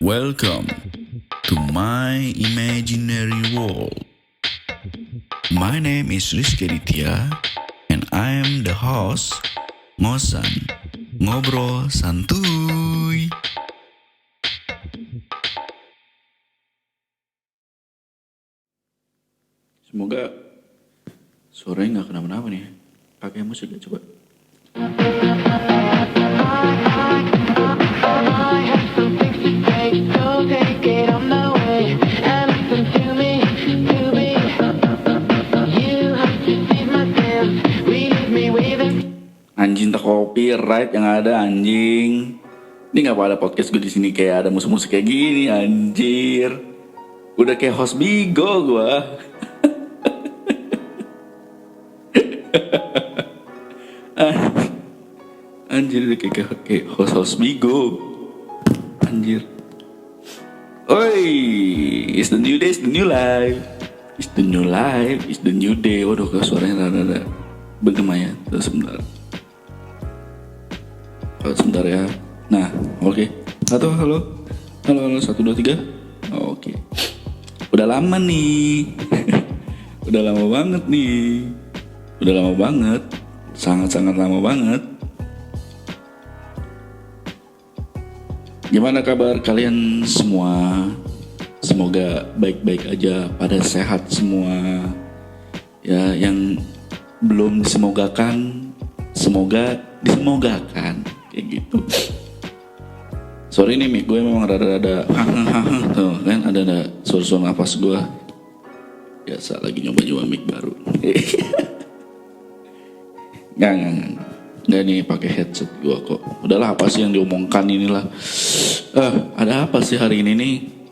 Welcome to my imaginary world. My name is Rizky Ditya and I am the host Ngosan Ngobrol Santuy. Semoga suaranya gak kenapa-napa nih. Pakai musik ya coba. Anjing tak copyright yang ada anjing. Ini nggak pada podcast gue di sini kayak ada musik-musik kayak gini anjir. Udah kayak host Bigo gue. Anjir udah kayak host Bigo. Anjir. Oi, it's the new day, it's the new life. It's the new life, it's the new day. Waduh, ke suaranya rada-rada bergema ya. Terus sebentar ya. Nah, oke. Halo. 1, 2, 3. Oke. Udah lama nih. Udah lama banget nih. Udah lama banget. Sangat-sangat lama banget. Gimana kabar kalian semua? Semoga baik-baik aja, pada sehat semua. Ya, yang belum disemogakan, semoga disemogakan. Kayak gitu. Sorry nih mic gue memang rada-rada tuh kan ada suara-suara nafas gue. Biasa lagi nyoba mic baru. Nggak nih pakai headset gue kok. Udahlah, apa sih yang diomongkan inilah. Ada apa sih hari ini nih?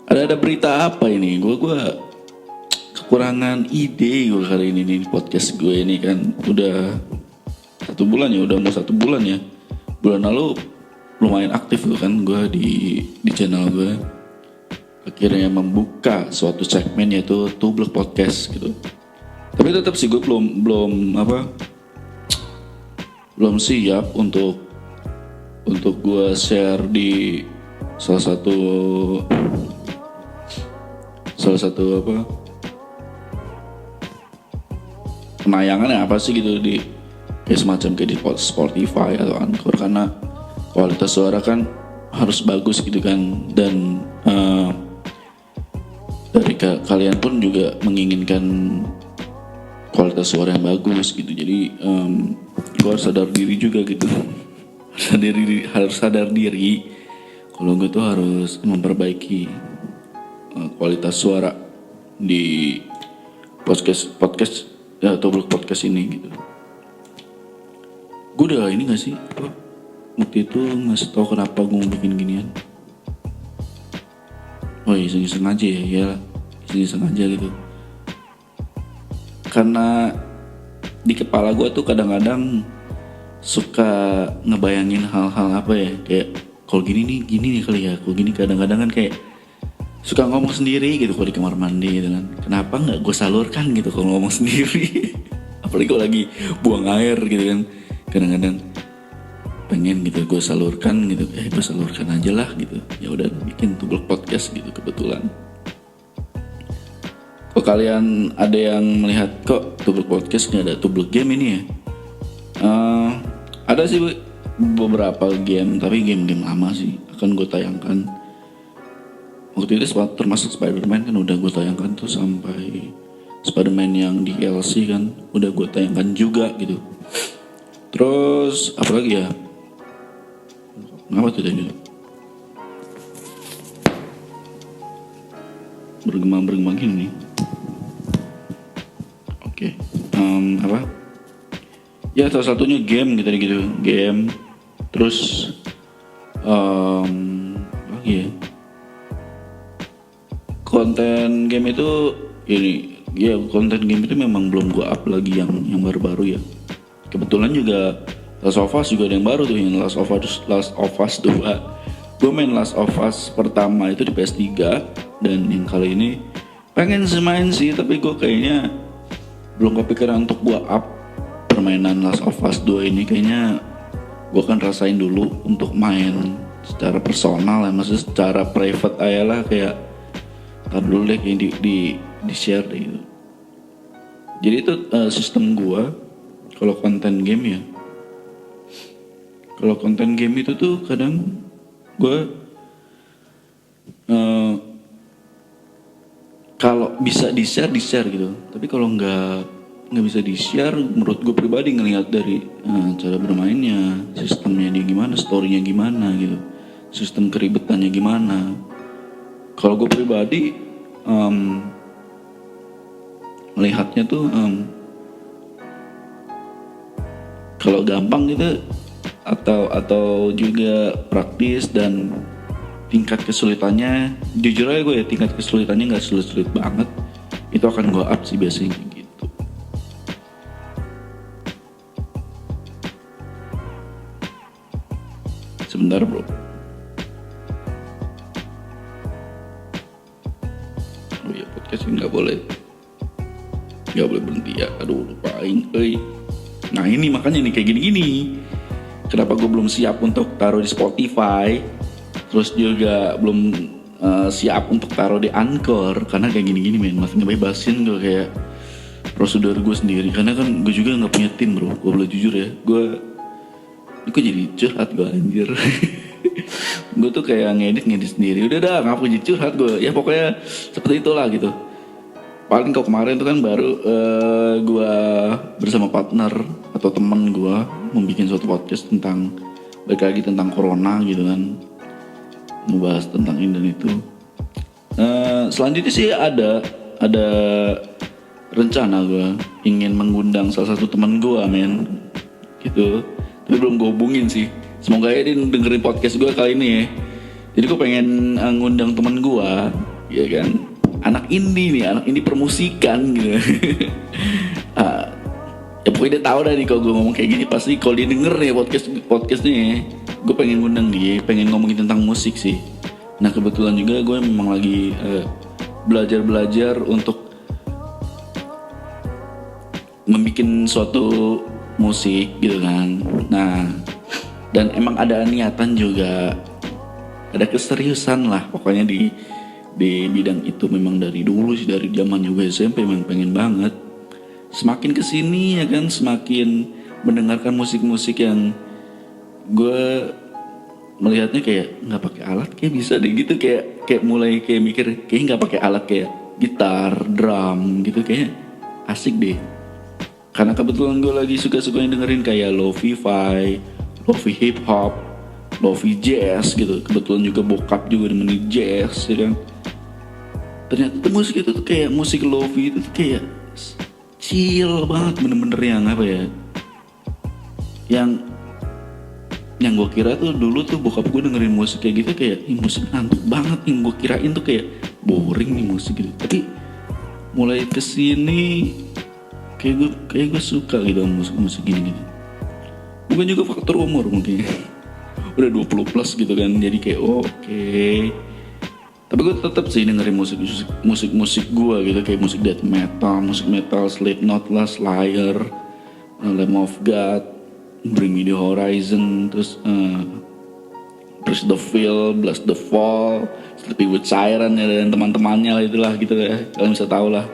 Ada berita apa ini? Gue kekurangan ide gue hari ini nih podcast gue ini kan udah 1 bulan ya, udah mau 1 bulan ya. Bulan lalu lumayan aktif tuh kan gue di channel gue. Akhirnya membuka suatu segmen yaitu Tublek Podcast gitu. Tapi tetap sih gue belum siap untuk gue share di salah satu penayangan apa sih gitu di kayak semacam kayak di Spotify atau Anchor, karena kualitas suara kan harus bagus gitu kan, dan dari kalian pun juga menginginkan kualitas suara yang bagus gitu. Jadi gue harus sadar diri juga gitu. harus sadar diri kalau gue tuh harus memperbaiki kualitas suara di podcast ya, Tublek Podcast ini gitu. Gue udah ini gak sih waktu itu ngasih tau kenapa gue mau bikin ginian. Oh iseng-iseng aja ya, iseng-iseng aja gitu. Karena di kepala gue tuh kadang-kadang suka ngebayangin hal-hal apa ya, kayak kalau gini nih kali ya, kalau gini kadang-kadang kan kayak suka ngomong sendiri gitu kalau di kamar mandi gitu kan. Kenapa nggak gue salurkan gitu kalau ngomong sendiri? Apalagi kalau lagi buang air gitu kan, kadang-kadang pengen gitu gue salurkan gitu. Gue salurkan aja lah gitu. Ya udah bikin Tublek Podcast gitu kebetulan. Kalau kalian ada yang melihat kok Tublek Podcast nggak ada Tublek Game ini ya? Ada sih beberapa game, tapi game-game lama sih akan gue tayangkan. Waktu itu termasuk Spider-Man kan udah gue tayangkan tuh, sampai Spider-Man yang di DLC kan udah gue tayangkan juga gitu. Terus apa lagi ya? Ngapa tuh tadi? Bergema gini nih. Oke. Apa? Ya salah satunya game gitu. Game. Terus lagi ya. Konten game itu ini ya, konten game itu memang belum gue up lagi yang baru-baru ya. Kebetulan juga Last of Us juga ada yang baru tuh, yang Last of Us 2. Gue main Last of Us pertama itu di PS3, dan yang kali ini pengen main sih, tapi gue kayaknya belum kepikiran untuk gue up permainan Last of Us 2 ini. Kayaknya gue akan rasain dulu untuk main secara personal lah, maksudnya secara private aja lah, kayak tar dulu deh kayak di share deh gitu. Jadi itu sistem gua kalau konten game ya. Kalau konten game itu tuh kadang gua kalau bisa di share gitu. Tapi kalau nggak bisa di share, menurut gue pribadi ngelihat dari cara bermainnya, sistemnya dia gimana, storynya gimana gitu, sistem keribetannya gimana. Kalau gue pribadi melihatnya tuh kalau gampang gitu atau juga praktis dan tingkat kesulitannya, jujur aja gue ya, tingkat kesulitannya nggak sulit-sulit banget, itu akan gue up sih biasanya gitu. Sebentar bro. Oh iya, podcast ini nggak boleh berhenti ya. Aduh, lupain. Nah ini makanya nih kayak gini-gini. Kenapa gue belum siap untuk taruh di Spotify? Terus juga belum siap untuk taruh di Anchor, karena kayak gini-gini men, masih ngebebasin gue kayak prosedur gue sendiri. Karena kan gue juga nggak punya tim bro, gue boleh jujur ya, gue jadi curhat gue anjir. Gue tuh kayak ngedit sendiri, udah dah nggak jadi curhat gue, ya pokoknya seperti itulah gitu. Paling kok kemarin tuh kan baru gue bersama partner atau temen gue membuat suatu podcast tentang balik lagi tentang corona gitu kan, ngebahas tentang ini dan itu. Selanjutnya sih ada rencana gue ingin mengundang salah satu teman gue men gitu, tapi belum gue hubungin sih. Semoga ya dia dengerin podcast gue kali ini ya. Jadi gue pengen ngundang teman gue, ya kan, anak indie permusikan gitu. Ya pokoknya dia tahu dah nih kalau gue ngomong kayak gini, pasti kalau dia denger nih podcastnya, gue pengen ngundang dia, pengen ngomongin tentang musik sih. Nah kebetulan juga gue memang lagi belajar untuk membuat suatu musik gitu kan. Nah dan emang ada niatan juga, ada keseriusan lah pokoknya di bidang itu. Memang dari dulu sih, dari zaman juga SMP memang pengen banget. Semakin kesini ya kan, semakin mendengarkan musik-musik yang gue melihatnya kayak nggak pakai alat kayak bisa deh gitu, kayak mulai kayak mikir kayak nggak pakai alat kayak gitar, drum gitu kayak asik deh. Karena kebetulan gue lagi suka-sukanya dengerin kayak lo-fi hip hop, lo-fi jazz gitu. Kebetulan juga bokap juga demen jazz ya kan. Ternyata tuh musik itu tuh kayak musik lo-fi itu tuh kayak chill banget, bener-bener yang apa ya, yang gue kira tuh dulu tuh bokap gue dengerin musik kayak gitu kayak musik ngantuk banget, yang gue kirain tuh kayak boring nih musik gitu. Tapi mulai kesini kayak gue suka gitu musik gini gitu. Mungkin juga faktor umur mungkin udah 20 plus gitu kan, jadi kayak oke. Tapi gue tetap sih dengerin musik gue gitu, kayak musik death metal, Slipknot lah, Slayer, Lamb of God, Bring Me The Horizon, terus Press the Feel, Blast the Fall, Sleepy with Siren ya, dan teman-temannya lah itulah gitu ya, kalian bisa tahu lah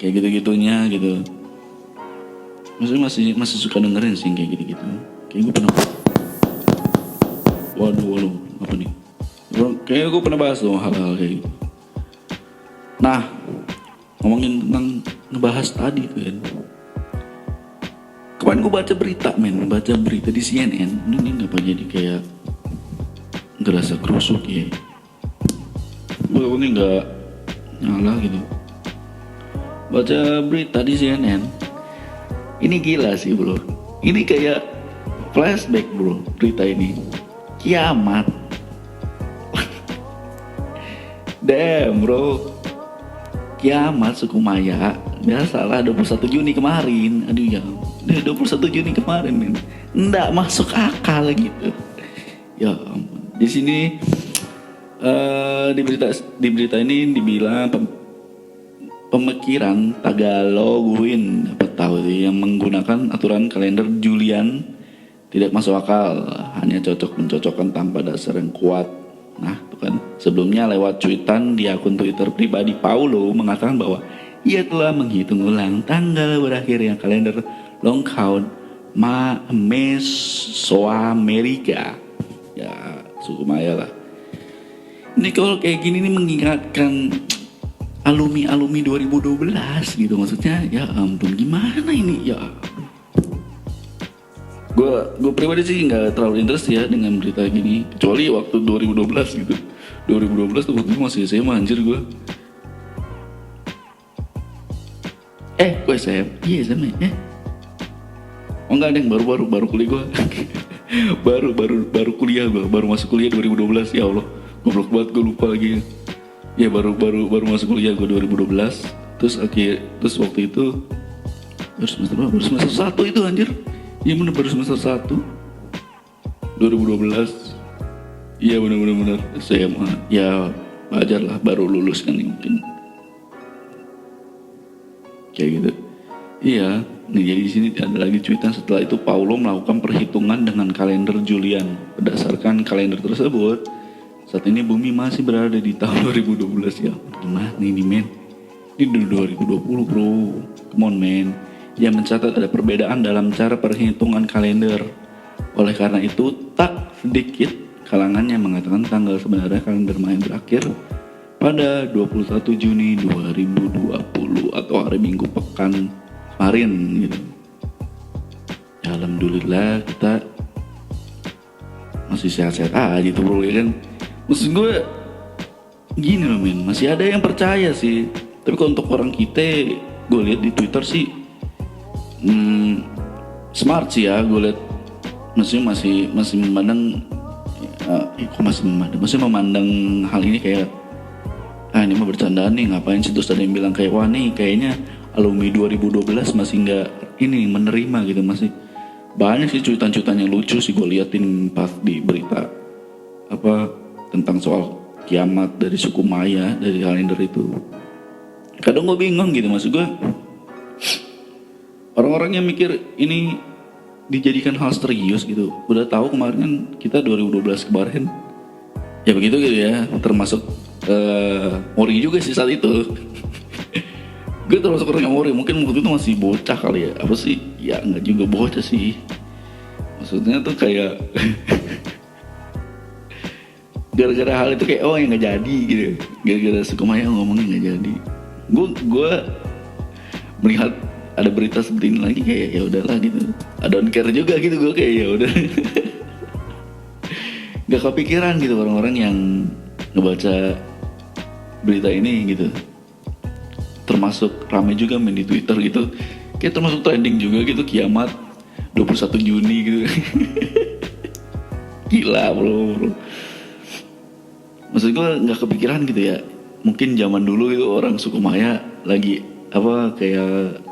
kayak gitu-gitunya gitu. Maksudnya masih suka dengerin sih kayak gitu-gitu. Kayak gue pernah, waduh apa nih, kayaknya gue pernah bahas tuh hal-hal kayak gitu. Nah ngomongin tentang ngebahas tadi tuh kan, kemarin gue baca berita di CNN. Ini ngapa jadi kayak ngerasa kerusuk ya, gue pokoknya nggak nyala gitu. Baca berita di CNN, ini gila sih bro, ini kayak flashback bro berita ini, kiamat. Damn bro, kiamat suku Maya. Biasalah 21 Juni kemarin. Aduh ya, 21 Juni kemarin men, nggak masuk akal gitu. Ya ampun. Di sini di berita ini dibilang pemikiran Tagalogwin, apa tahu itu, yang menggunakan aturan kalender Julian tidak masuk akal. hanya cocok mencocokkan tanpa dasar yang kuat. Nah, itu kan sebelumnya lewat cuitan di akun Twitter pribadi, Paulo mengatakan bahwa ia telah menghitung ulang tanggal berakhirnya kalender long count Mesoamerika. Ya, suku Maya lah. Ini kalau kayak gini nih mengingatkan alumni 2012 gitu, maksudnya ya ampun gimana ini ya. Gue pribadi sih nggak terlalu interest ya dengan berita gini, kecuali waktu 2012 gitu. 2012 tuh waktu itu masih SMA anjir gue. Gue SMA, iya SMA ya. Oh enggak deng, baru kuliah gue. baru kuliah gue, baru masuk kuliah 2012 ya Allah. Goblok banget gue lupa lagi. Ya baru masuk kuliah gue 2012. Terus waktu itu baru semester berapa? Baru semester 1 itu anjir. Iya bener baru semester 1 2012. Iya bener SMA. Ya wajar lah baru lulus kan mungkin. Kayak gitu. Iya, nih jadi di sini ada lagi cuitan setelah itu Paulo melakukan perhitungan dengan kalender Julian. Berdasarkan kalender tersebut, saat ini bumi masih berada di tahun 2012 ya. Gimana ini men? Ini udah 2020 bro. Come on men. Ia mencatat ada perbedaan dalam cara perhitungan kalender. Oleh karena itu, tak sedikit kalangan yang mengatakan tanggal sebenarnya kalender Maya berakhir pada 21 Juni 2020 atau hari Minggu pekan kemarin gitu. Ya, alhamdulillah kita masih sehat-sehat aja gitu bro ya kan. Maksud gue gini loh men, masih ada yang percaya sih. Tapi kalau untuk orang kita, gue lihat di Twitter sih smart sih ya, gue lihat masih memandang masih memandang hal ini kayak ini mah bercandaan nih, ngapain sih. Terus ada yang bilang kayak wah nih kayaknya alumni 2012 masih nggak ini menerima gitu. Masih banyak sih cuitan-cuitan yang lucu sih gue liatin pas di berita apa tentang soal kiamat dari suku Maya dari kalender itu. Kadang gue bingung gitu, maksud gue orang-orang yang mikir ini dijadikan hal serius gitu. Udah tahu kemarin kan kita 2012 kemarin ya begitu gitu ya, termasuk Mori juga sih saat itu. Gue termasuk orang yang Mori, mungkin waktu itu masih bocah kali ya, apa sih ya, nggak juga bocah sih, maksudnya tuh kayak gara-gara hal itu kayak yang nggak jadi gitu, gara-gara Sukumaya ngomongnya nggak jadi. Gue melihat ada berita seperti ini lagi kayak ya udahlah gitu, I don't care juga gitu. Gue kayak ya udah nggak kepikiran gitu orang-orang yang ngebaca berita ini gitu. Termasuk rame juga main di Twitter gitu, kayak termasuk trending juga gitu, kiamat 21 Juni gitu. Gila bro. Maksud gue nggak kepikiran gitu ya. Mungkin zaman dulu itu orang suku Maya lagi apa kayak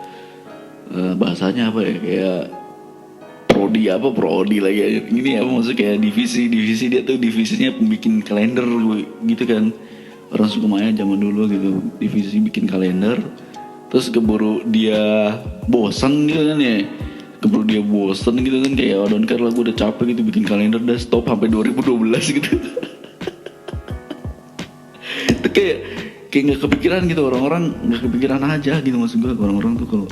bahasanya apa ya, kayak prodi lagi ini apa, maksudnya kayak divisi dia tuh divisinya pembikin kalender gitu kan. Orang suku Maya zaman dulu gitu, divisi bikin kalender. Terus keburu dia bosan gitu kan ya, gitu kan kayak don't care lah, gue udah capek gitu bikin kalender, udah stop sampai 2012 gitu. Itu kayak nggak kepikiran gitu, orang-orang nggak kepikiran aja gitu. Maksud gue orang-orang tuh kalau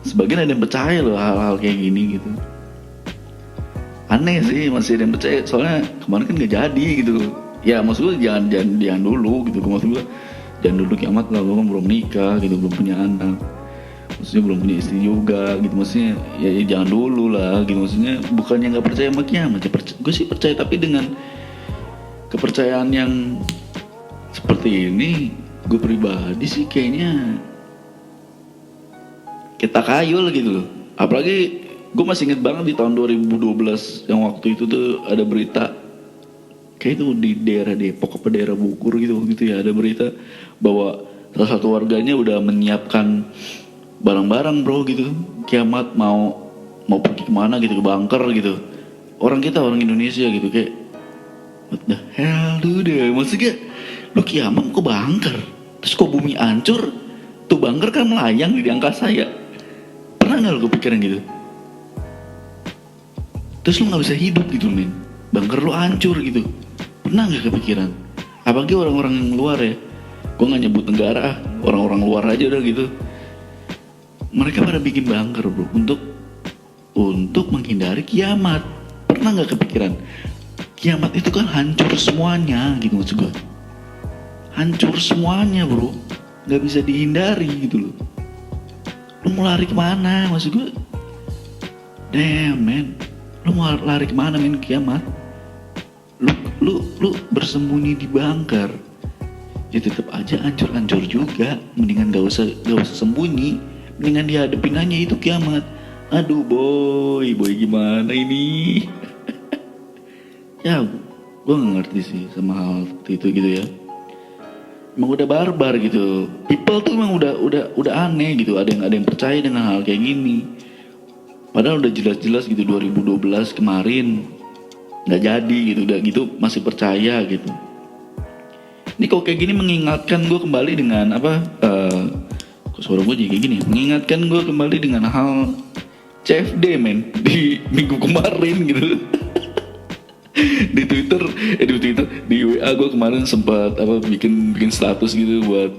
sebagian ada yang percaya loh hal-hal kayak gini gitu. Aneh sih masih ada yang percaya, soalnya kemarin kan nggak jadi gitu. Ya maksud gue jangan dulu gitu. Maksud gue jangan dulu kiamat lah, gue kan belum nikah gitu, belum punya anak, maksudnya belum punya istri juga gitu. Maksudnya ya jangan dulu lah gitu. Maksudnya bukannya nggak percaya sama kiamat, gue sih percaya, tapi dengan kepercayaan yang seperti ini, gue pribadi sih kayaknya kita kayul gitu loh. Apalagi gue masih inget banget di tahun 2012 yang waktu itu tuh ada berita kayak itu di daerah Depok apa daerah Bogor gitu ya, ada berita bahwa salah satu warganya udah menyiapkan barang-barang bro gitu, kiamat mau pergi kemana gitu, ke bunker gitu. Orang Indonesia gitu, kayak what the hell dude, maksudnya lu kiamat ke bunker, terus kok bumi hancur, tuh bunker kan melayang di angkasa ya. Pernah gak lu kepikiran gitu? terus lu nggak bisa hidup gitu men, bunker lu hancur gitu. Pernah nggak kepikiran? Apalagi orang-orang yang luar ya, gue nggak nyebut negara, orang-orang luar aja udah gitu. Mereka pada bikin bunker bro, untuk menghindari kiamat. Pernah nggak kepikiran? Kiamat itu kan hancur semuanya gitu maksud gue. Hancur semuanya bro, nggak bisa dihindari gitu loh. Lu mau lari kemana maksud gue? Damn man, lu mau lari kemana men kiamat? Lu bersembunyi di bunker, ya tetap aja hancur juga. Mendingan gak usah sembunyi, mendingan dihadapin aja itu kiamat. Aduh boy gimana ini? Ya gue gak ngerti sih sama hal seperti itu gitu ya. Emang udah barbar gitu. People tuh emang udah aneh gitu. Ada yang percaya dengan hal kayak gini. Padahal udah jelas-jelas gitu 2012 kemarin nggak jadi gitu, udah gitu masih percaya gitu. Ini kok kayak gini mengingatkan gue kembali dengan apa? Kok suara gue jadi kayak gini? Mengingatkan gue kembali dengan hal CFD men di minggu kemarin gitu. di Twitter, di WA gue kemarin sempat apa bikin status gitu buat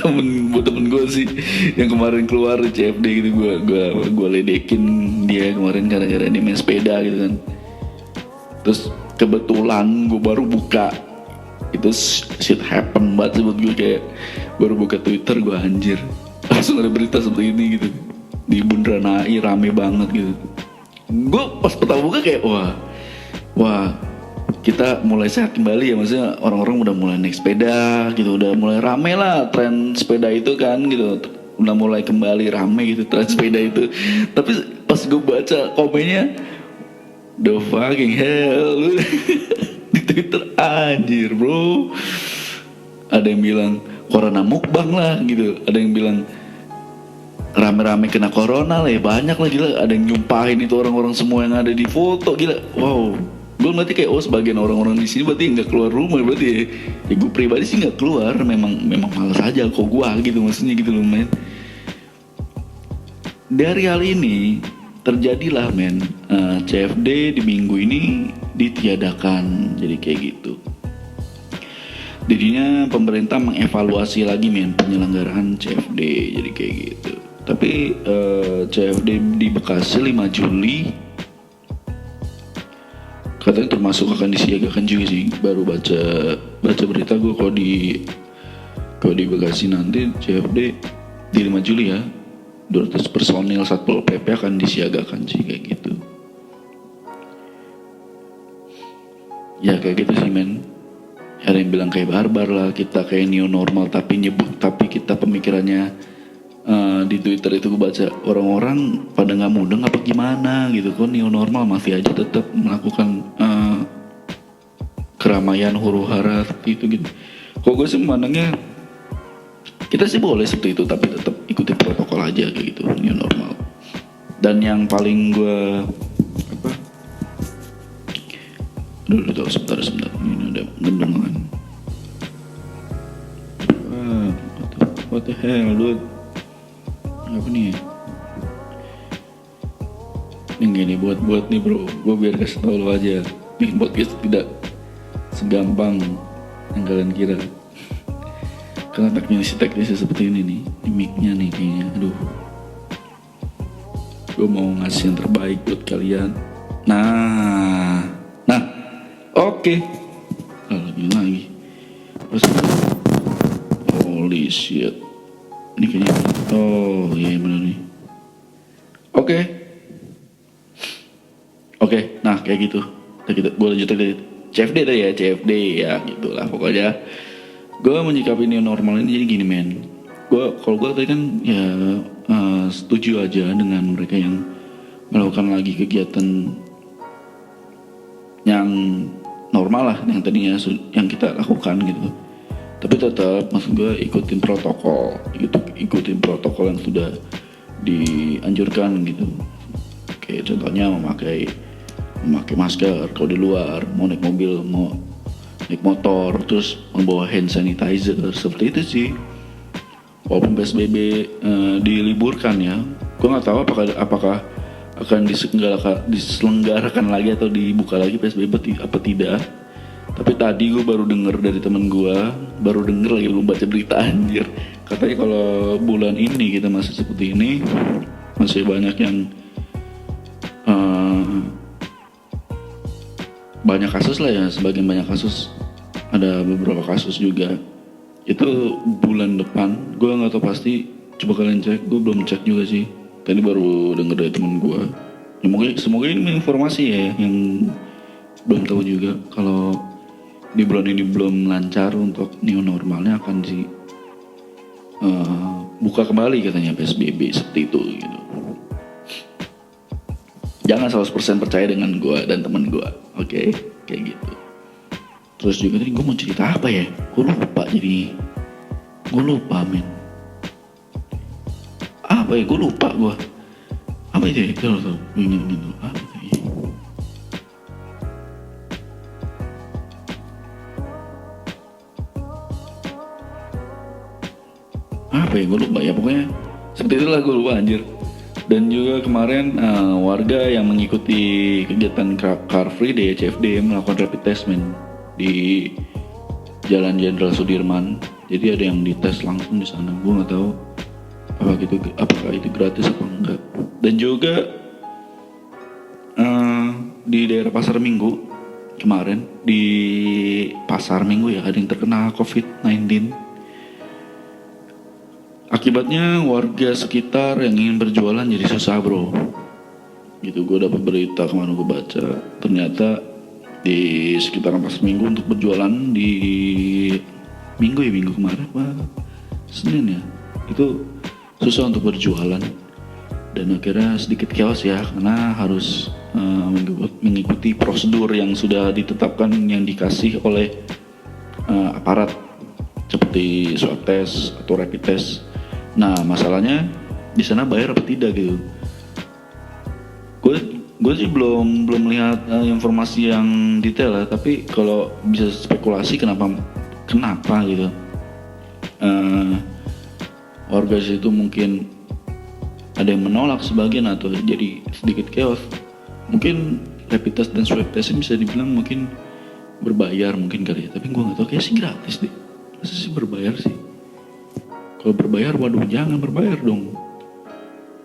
temen gue sih yang kemarin keluar CFD gitu. Gue ledekin dia kemarin gara-gara dia main sepeda gitu kan. Terus kebetulan gue baru buka, itu shit happen banget sih buat gue, kayak baru buka Twitter gue anjir langsung ada berita seperti ini gitu di Bundaran HI rame banget gitu. Gue pas pertama buka kayak wah kita mulai sehat kembali ya, maksudnya orang-orang udah mulai naik sepeda gitu, udah mulai rame lah tren sepeda itu kan gitu, udah mulai kembali rame gitu tren sepeda itu. Tapi pas gue baca komennya, the fucking hell di Twitter anjir bro, ada yang bilang corona mukbang lah gitu, ada yang bilang rame-rame kena corona lah ya, banyak lah gila, ada yang nyumpahin itu orang-orang semua yang ada di foto gila. Wow, gue berarti kayak sebagian orang-orang di sini berarti nggak keluar rumah berarti ya. Ya gue pribadi sih nggak keluar, memang malas aja kok gue gitu maksudnya gitu loh men. Dari hal ini terjadilah men, CFD di minggu ini ditiadakan, jadi kayak gitu. Jadinya pemerintah mengevaluasi lagi men penyelenggaraan CFD, jadi kayak gitu. Tapi CFD di Bekasi 5 Juli katanya termasuk akan disiagakan juga sih. Baru baca berita gue kalau di Bekasi nanti CFD di 5 Juli ya, 200 personil Satpol PP akan disiagakan sih kayak gitu. Ya kayak gitu sih men. Ada yang bilang kayak barbar lah, kita kayak new normal tapi kita pemikirannya di Twitter itu gue baca orang-orang pada nggak mudeng apa gimana gitu kan, new normal masih aja tetap melakukan keramaian huru-hara seperti itu gitu. Kok gue sih memandangnya kita sih boleh seperti itu tapi tetap ikuti protokol aja kayak gitu, new normal. Dan yang paling gue dulu sebentar ini ada gendongan. What the hell dude, apa nih ya? Ini gini buat nih bro, gue biar kasih tau lo aja, bikin podcast tidak segampang yang kalian kira. Karena teknisnya seperti ini nih, mic-nya nih kayaknya, aduh. Gue mau ngasih yang terbaik buat kalian. Nah, oke. Lagi. Holy shit. Ini kayaknya, oh iya bener nih. Oke, nah kayak gitu. Gue lanjut lagi. CFD tadi ya, CFD ya gitulah pokoknya. Gue menyikapi new normal ini jadi gini men. Kalau gue tadi kan ya setuju aja dengan mereka yang melakukan lagi kegiatan yang normal lah, yang tadinya yang kita lakukan gitu. Tapi tetap maksud gue ikutin protokol yang sudah dianjurkan gitu. Kayak contohnya memakai masker kalau di luar, mau naik mobil, mau naik motor, terus membawa hand sanitizer, seperti itu sih. Walaupun PSBB diliburkan ya, gue nggak tahu apakah akan diselenggarakan lagi atau dibuka lagi PSBB apa tidak. Tapi tadi gue baru denger dari temen gue, baru denger lagi, belum baca berita anjir. Katanya kalau bulan ini kita masih seperti ini, masih banyak yang banyak kasus lah ya, sebagian banyak kasus, ada beberapa kasus juga. Itu bulan depan, gue nggak tahu pasti, coba kalian cek, gue belum cek juga sih. Tadi baru denger dari temen gue. Ya, semoga ini informasi ya, yang belum tahu juga kalau di bulan ini belum lancar untuk new normalnya akan buka kembali katanya PSBB seperti itu gitu. Jangan 100% percaya dengan gue dan teman gue, oke? Kayak gitu. Terus juga tadi gue mau cerita apa ya? Gue lupa men. Apa ya? Gue lupa gue. Apa itu ya? Tuh. Gitu. Apa itu ya? Apa ya? Gue lupa ya. Pokoknya seperti itulah, gue lupa anjir. Dan juga kemarin warga yang mengikuti kegiatan Car Free Day CFD melakukan rapid test di Jalan Jenderal Sudirman. Jadi ada yang dites langsung di sana. Gue nggak tahu apakah itu gratis apa enggak. Dan juga di daerah Pasar Minggu kemarin, di Pasar Minggu ya, ada yang terkena COVID-19. Akibatnya warga sekitar yang ingin berjualan jadi susah bro. Gitu, gue dapat berita kemarin gue baca. Ternyata di sekitaran Pasar Minggu untuk berjualan di minggu kemarin, Senin ya, itu susah untuk berjualan. Dan akhirnya sedikit chaos ya, karena harus mengikuti prosedur yang sudah ditetapkan, yang dikasih oleh aparat, seperti swab test atau rapid test. Nah masalahnya di sana bayar apa tidak gitu. Gue sih belum lihat informasi yang detail ya, tapi kalau bisa spekulasi kenapa gitu. Warga situ mungkin ada yang menolak sebagian atau jadi sedikit chaos. Mungkin rapid test dan swab test bisa dibilang mungkin berbayar mungkin kali ya, tapi gue nggak tahu, kayak sih gratis deh. Masa sih berbayar sih? Kalau berbayar, waduh jangan berbayar dong.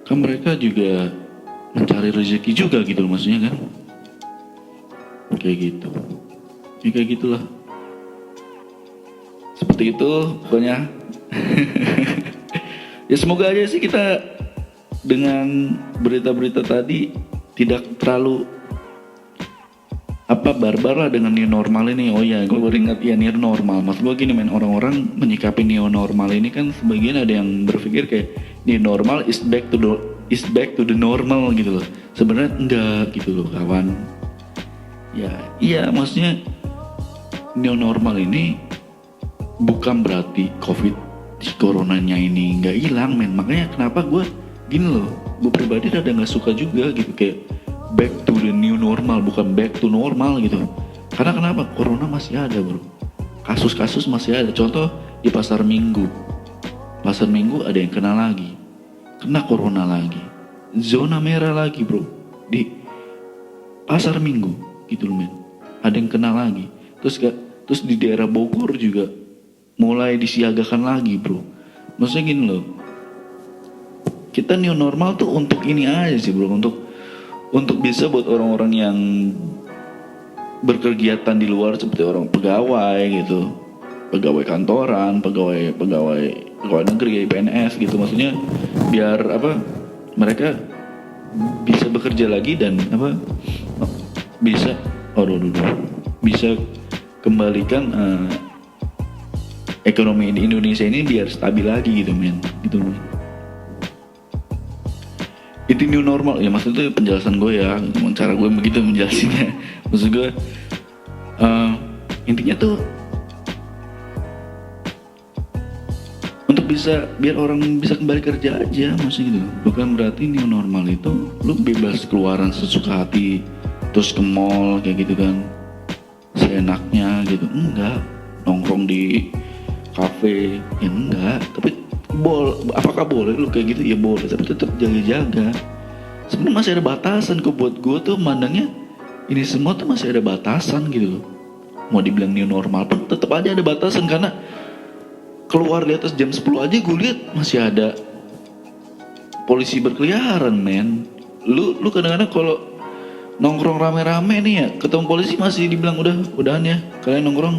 Kan mereka juga mencari rezeki juga gitu loh, maksudnya kan. Kayak gitu. Ya kayak gitulah. Seperti itu pokoknya. Ya semoga aja sih kita dengan berita-berita tadi tidak terlalu barbar lah dengan new normal ini. Oh ya, gue baru ingat ya, new normal. Maksud gue gini men, orang-orang menyikapi new normal ini kan sebagian ada yang berpikir kayak new normal is back to the normal gitu loh. Sebenarnya enggak gitu loh kawan. Ya, iya maksudnya new normal ini bukan berarti coronanya ini nggak hilang men. Makanya kenapa gue gini loh, gue pribadi rada nggak suka juga gitu, kayak back to the new normal, bukan back to normal gitu. Karena kenapa? Corona masih ada bro, kasus-kasus masih ada. Contoh di Pasar Minggu ada yang kena lagi, kena corona lagi, zona merah lagi bro di Pasar Minggu gitu loh men, ada yang kena lagi. Terus di daerah Bogor juga mulai disiagakan lagi bro. Maksudnya gini loh, kita new normal tuh untuk ini aja sih bro, untuk bisa buat orang-orang yang berkegiatan di luar, seperti orang pegawai gitu, pegawai kantoran, pegawai negeri, PNS gitu. Maksudnya biar mereka bisa bekerja lagi dan bisa kembalikan ekonomi di Indonesia ini biar stabil lagi gitu men. Itu new normal ya, maksudnya itu penjelasan gue ya, cara gue begitu menjelasinnya. Maksud gue intinya tuh untuk biar orang bisa kembali kerja aja, maksudnya gitu. Bukan berarti new normal itu lu bebas keluaran sesuka hati, terus ke mall kayak gitu kan, seenaknya gitu. Enggak, nongkrong di kafe ya enggak. Tapi apakah boleh lu kayak gitu? Ya boleh, tapi tetap jaga-jaga. sebenarnya masih ada batasan kok. Buat gue tuh mandangnya ini semua tuh masih ada batasan gitu loh. Mau dibilang new normal pun tetap aja ada batasan, karena keluar di atas jam 10 aja gue lihat masih ada polisi berkeliaran, men. Lu kadang-kadang kalau nongkrong rame-rame nih ya, ketemu polisi masih dibilang udahan ya, kalian nongkrong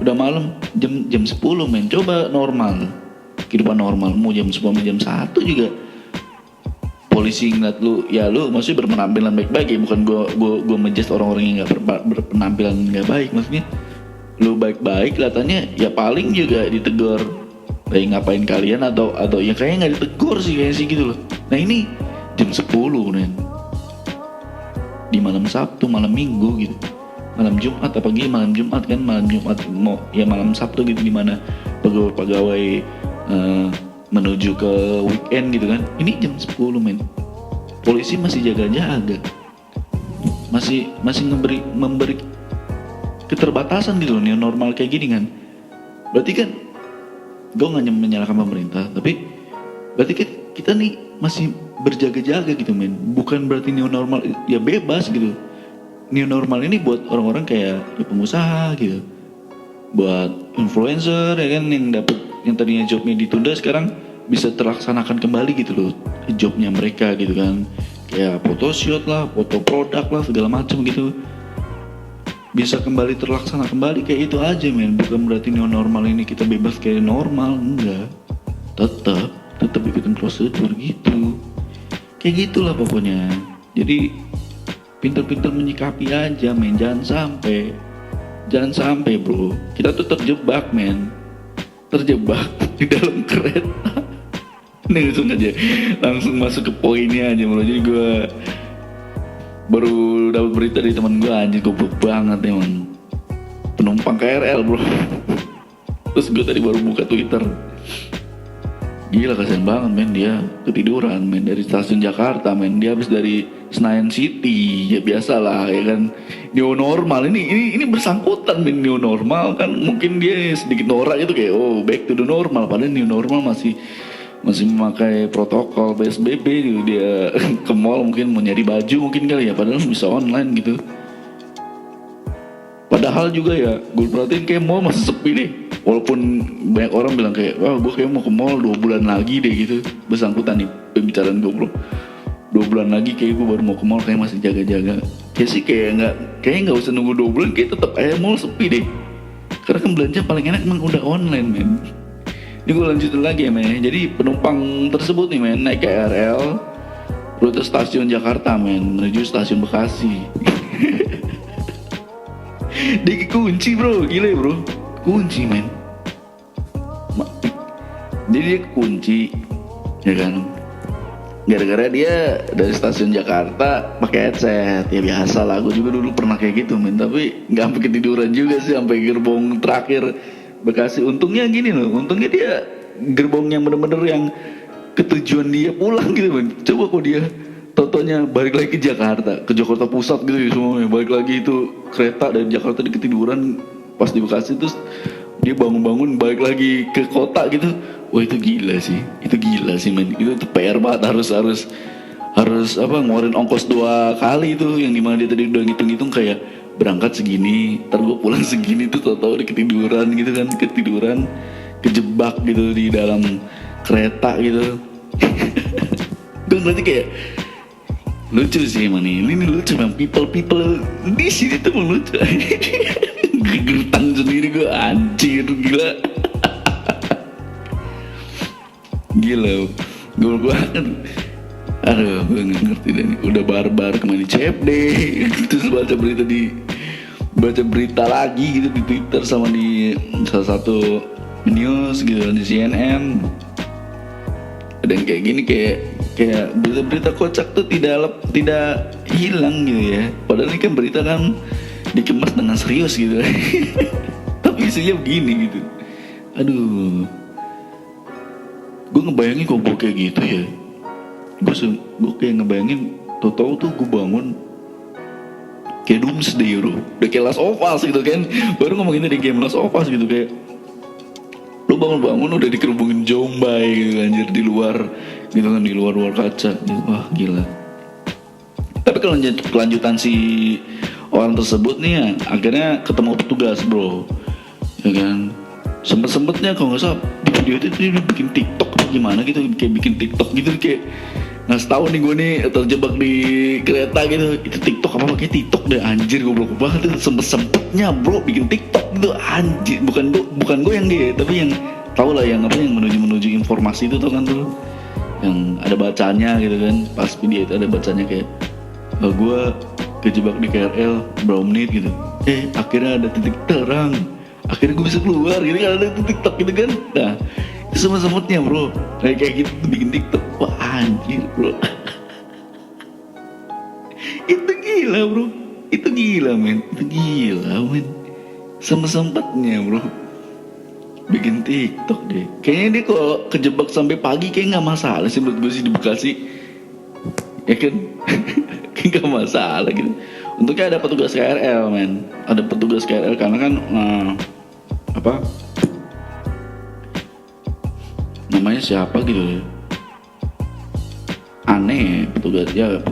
udah malam, jam 10, men. Coba normal, kehidupan normal, mau jam 10 jam 1 juga polisi ngeliat lu, ya lu maksudnya berpenampilan baik-baik ya, bukan gue menjudge orang-orang yang nggak berpenampilan nggak baik, maksudnya lu baik-baik kelihatannya ya paling juga ditegur, kayak ngapain kalian, atau ya kayaknya nggak ditegur sih, kayak sih gitu loh. Nah ini jam 10 nih di malam Sabtu, malam Minggu gitu, malam Jumat, apalagi malam Jumat kan, malam Jumat mau ya malam Sabtu gitu, dimana pegawai menuju ke weekend gitu kan. Ini jam 10, men. Polisi masih jaga-jaga, masih memberi keterbatasan gitu loh, new normal kayak gini kan. Berarti kan gue gak menyalahkan pemerintah, tapi berarti kan kita nih masih berjaga-jaga gitu, men. Bukan berarti new normal ya bebas gitu. New normal ini buat orang-orang kayak ya pengusaha gitu, buat influencer ya kan, yang tadinya jobnya ditunda sekarang bisa terlaksanakan kembali gitu loh jobnya mereka gitu kan, kayak photoshoot lah, foto produk lah, segala macam gitu, bisa kembali terlaksana kembali kayak itu aja, men. Bukan berarti new normal ini kita bebas kayak normal, enggak, tetap ikutin prosedur gitu, kayak gitulah pokoknya. Jadi pintar-pintar menyikapi aja, men. Jangan sampai bro kita tuh terjebak, men, terjebak di dalam kereta. Nih langsung masuk ke poinnya aja bro. Jadi gue baru dapat berita dari teman gue, anjir goblok banget emang, penumpang KRL bro. Terus gue tadi baru buka Twitter, gila kasihan banget, men. Dia ketiduran, men, dari stasiun Jakarta, men. Dia habis dari Senayan City, ya biasalah ya kan, new normal ini bersangkutan, men. New normal kan mungkin dia sedikit norak gitu, kayak oh back to the normal, padahal new normal masih memakai protokol PSBB gitu. Dia ke mall mungkin mau nyari baju mungkin kali ya, padahal bisa online gitu. Padahal juga ya gue perhatiin kayak mall masih sepi deh, walaupun banyak orang bilang kayak wah gue kayak mau ke mall 2 bulan lagi deh gitu. Bersangkutan nih pembicaraan gue bro, 2 bulan lagi kayak gue baru mau ke mall, kayak masih jaga-jaga. Kayak sih kayaknya nggak usah nunggu 2 bulan, kayak tetap aja mall sepi deh. Karena kan belanja paling enak emang udah online, men. Ini gue lanjutin lagi ya, men. Jadi penumpang tersebut nih, men, naik KRL rute stasiun Jakarta, men, menuju stasiun Bekasi. Dia kunci bro, gila ya bro, kunci, men. Jadi dia kunci, ya kan, gara-gara dia dari stasiun Jakarta pakai headset. Ya biasa lah, gue juga dulu pernah kayak gitu, men. Tapi nggak sampai ketiduran juga sih sampai gerbong terakhir Bekasi. Untungnya gini loh, untungnya dia gerbong yang bener-bener yang ketujuan dia pulang gitu, men. Coba kok dia totonya balik lagi ke Jakarta, ke Jakarta Pusat gitu ya semuanya, balik lagi itu kereta dari Jakarta, di ketiduran pas di Bekasi, terus dia bangun-bangun balik lagi ke kota gitu. Wah itu gila sih men. Itu tuh PR banget, harus apa, ngeluarin ongkos 2 kali itu, yang dimana dia tadi udah ngitung-ngitung kayak berangkat segini, ntar gue pulang segini, tuh tau-tau dia ketiduran gitu kan, kejebak gitu di dalam kereta gitu. Gue nanti kayak lucu sih emang nih, ini lucu memang, people di sini tuh lucu. Gertang sendiri gue, anjir, gila. Gila, gue kan, aduh gue gak ngerti deh, udah barbar kemana CFD. Terus baca berita lagi gitu di Twitter sama di salah satu news gitu, di CNN. Dan kayak gini, kayak berita-berita kocak tuh tidak hilang gitu ya. Padahal ini kan berita kan dikemas dengan serius gitu. Tapi isinya begini gitu. Aduh, gue ngebayangin kok gue kayak gitu ya. Gue kayak ngebayangin, tau-tau tuh gue bangun kayak doomsday bro, udah kayak Last of Us gitu kan. Baru ngomongin di game Last of Us gitu, kayak lu bangun-bangun udah dikerubungin zombie gitu, anjir, di luar gitu kan, di luar kaca gitu. Wah gila, Tapi kalau kelanjutan si orang tersebut nih ya, akhirnya ketemu petugas bro, ya kan. Sempet-sempetnya kalau nggak salah di video itu dia bikin TikTok apa gimana gitu, kayak bikin TikTok gitu kayak nggak setahun nih gue nih terjebak di kereta gitu. Itu TikTok apa pakai TikTok deh anjir, goblok banget tuh. Sempet-sempetnya bro bikin TikTok gitu anjir. Bukan gue yang dia, tapi yang tahu lah yang apa yang menuju informasi itu tuh kan tuh yang ada bacanya gitu kan. Pas video itu ada bacanya kayak gue kejebak di KRL berapa menit gitu, akhirnya ada titik terang, akhirnya gue bisa keluar gitu kan, ada TikTok gitu kan. Nah itu semut-semutnya bro kayak gitu bikin TikTok. Wah anjir bro. Itu gila bro, itu gila men, sempet-sempetnya bro bikin TikTok deh. Kayaknya dia kalau kejebak sampai pagi kayak nggak masalah sih menurut gue sih di Bekasi, ya kan. Kayak nggak masalah gitu. Untuknya ada petugas KRL men, ada petugas KRL karena kan apa namanya siapa gitu ya, aneh petugas ya.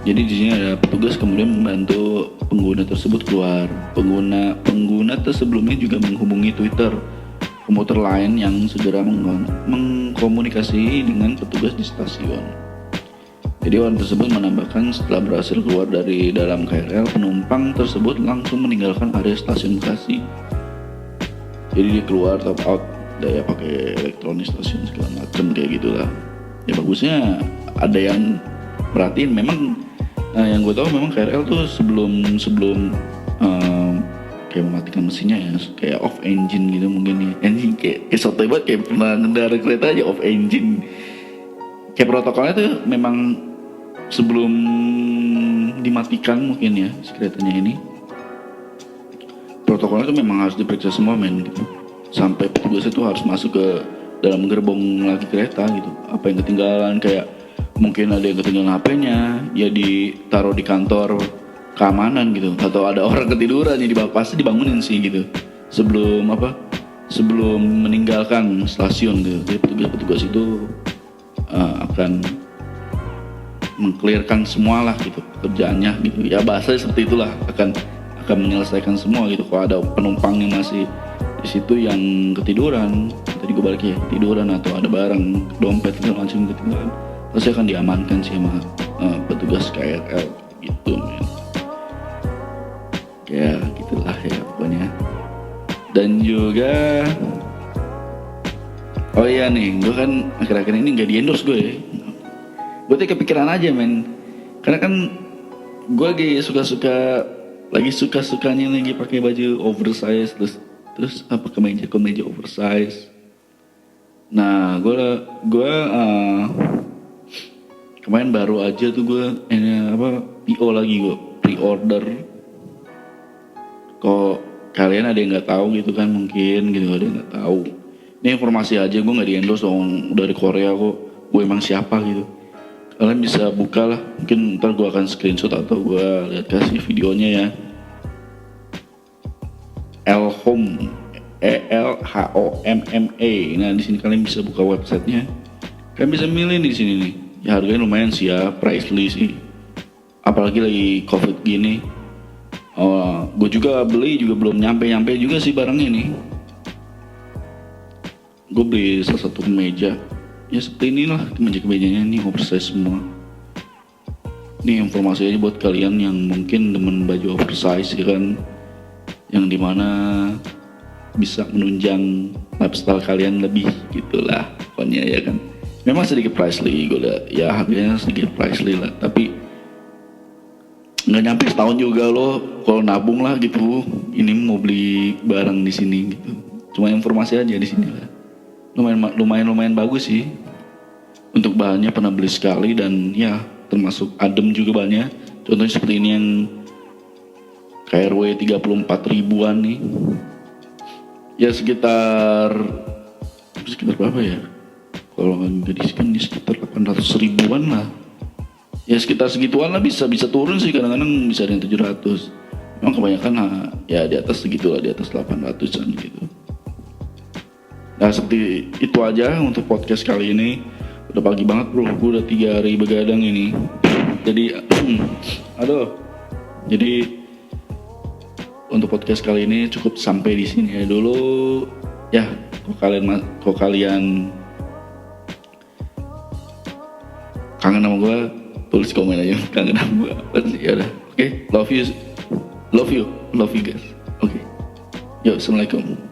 Jadi di sini ada petugas kemudian membantu pengguna tersebut keluar. Pengguna sebelumnya juga menghubungi Twitter komuter lain yang segera mengkomunikasi dengan petugas di stasiun. Jadi orang tersebut menambahkan setelah berhasil keluar dari dalam KRL, penumpang tersebut langsung meninggalkan area stasiun Bekasi. Jadi dia keluar top out, daya pakai elektronik stasiun segala macam kayak gitulah. Ya bagusnya ada yang perhatiin. Memang yang gue tahu memang KRL tuh sebelum kayak mematikan mesinnya ya, kayak off engine gitu mungkin ya. Engine kayak sotoy banget, kayak pernah ngendara kereta aja off engine. Kayak protokolnya tuh memang sebelum dimatikan mungkin ya si keretanya ini, protokolnya tuh memang harus diperiksa semua men gitu. Sampai petugas itu harus masuk ke dalam gerbong lagi kereta gitu. Apa yang ketinggalan, kayak mungkin ada yang ketinggalan HP-nya ya ditaruh di kantor keamanan gitu, atau ada orang ketiduran jadi pasti dibangunin sih gitu sebelum meninggalkan stasiun gitu. Jadi petugas itu akan mengklirkan semua lah gitu kerjaannya gitu ya, bahasanya seperti itulah, akan menyelesaikan semua gitu. Kalau ada penumpang yang masih di situ yang ketiduran, tadi gue balik ya, ketiduran atau ada barang dompet segala macam ketinggalan, pasti akan diamankan sih sama petugas KRL gitu men. Ya gitulah ya pokoknya. Dan juga oh iya nih, gue kan akhir-akhir ini nggak di endorse gue ya. Gue tuh kepikiran aja men, karena kan gue lagi suka-sukanya lagi pakai baju oversize, terus apa kemeja oversize. Nah gue kemarin baru aja tuh gue PO lagi, gue pre-order. Kok kalian ada yang nggak tahu gitu kan, mungkin gitu ada yang nggak tahu. Ini informasi aja, gue nggak di endorse dong dari Korea kok. Gue emang siapa gitu. Kalian bisa buka lah, mungkin ntar gue akan screenshot atau gue lihat kasih videonya ya. Elhome, ELHOMME. Nah di sini kalian bisa buka websitenya. Kalian bisa milih di sini nih. Ya harganya lumayan sih ya, pricely sih. Apalagi lagi COVID gini. Gue juga beli juga belum nyampe juga sih barangnya nih. Gue beli salah satu kemeja. Ya seperti inilah kemejanya nih, oversize semua. Ini informasi aja buat kalian yang mungkin demen baju oversize ya kan, yang dimana bisa menunjang lifestyle kalian lebih gitulah pokoknya ya kan. Memang sedikit pricey, gue lihat ya harganya sedikit pricey lah, tapi nggak nyampe setahun juga loh kalau nabung lah gitu. Ini mau beli barang di sini gitu, cuma informasi aja di sini lah. Lumayan bagus sih. Untuk bahannya pernah beli sekali dan ya termasuk adem juga bahannya. Contohnya seperti ini yang KRW 34 ribuan nih. Ya sekitar berapa ya? Kalau nggak diskon di sekitar 800 ribuan lah. Ya sekitar segituan lah, bisa turun sih, kadang-kadang bisa ada yang 700. Memang kebanyakan ya di atas segitulah, di atas 800an gitu. Nah seperti itu aja untuk podcast kali ini. Udah pagi banget bro, gue udah 3 hari begadang ini. Jadi aduh. Jadi untuk podcast kali ini cukup sampai di sini ya dulu. Ya, kalau kalian kangen sama gue, tulis komen aja kangen sama gue. Ya udah, oke. Love you guys. Oke. Yo, assalamualaikum.